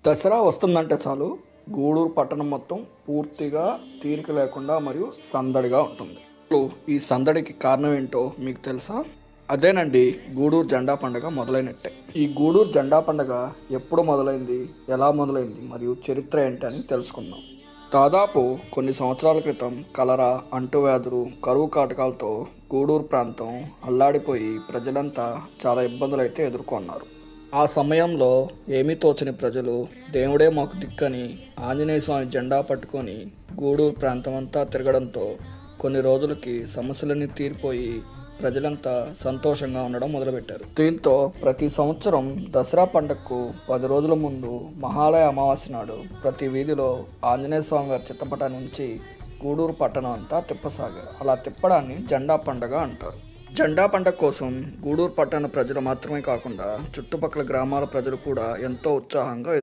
దసరా వస్తుందంటే చాలు గూడూరు పట్టణం మొత్తం పూర్తిగా తీరిక లేకుండా మరియు సందడిగా ఉంటుంది. ఈ సందడికి కారణం ఏంటో మీకు తెలుసా? అదేనండి, గూడూరు జెండా పండుగ మొదలైనట్టే. ఈ గూడూరు జెండా పండుగ ఎప్పుడు మొదలైంది, ఎలా మొదలైంది మరియు చరిత్ర ఏంటి అని తెలుసుకుందాం. దాదాపు కొన్ని సంవత్సరాల క్రితం కలరా, అంటువ్యాధులు, కరువు కాటకాలతో గూడూరు ప్రాంతం అల్లాడిపోయి ప్రజలంతా చాలా ఇబ్బందులు అయితే ఎదుర్కొన్నారు. ఆ సమయంలో ఏమీ తోచని ప్రజలు దేవుడే మాకు దిక్కని ఆంజనేయ స్వామి జెండా పట్టుకొని గూడూరు ప్రాంతం అంతా తిరగడంతో కొన్ని రోజులకి సమస్యలన్నీ తీరిపోయి ప్రజలంతా సంతోషంగా ఉండడం మొదలుపెట్టారు. దీంతో ప్రతి సంవత్సరం దసరా పండుగకు 10 రోజుల ముందు మహాలయ అమావాస్య నాడు ప్రతి వీధిలో ఆంజనేయ స్వామి వారి చిత్తపటాన్ని నుంచి గూడూరు పట్టణం అంతా తిప్పసాగారు. అలా తిప్పడాన్ని జెండా పండుగ అంటారు. జెండా పండుగ కోసం గూడూరు పట్టణ ప్రజలు మాత్రమే కాకుండా చుట్టుపక్కల గ్రామాల ప్రజలు కూడా ఎంతో ఉత్సాహంగా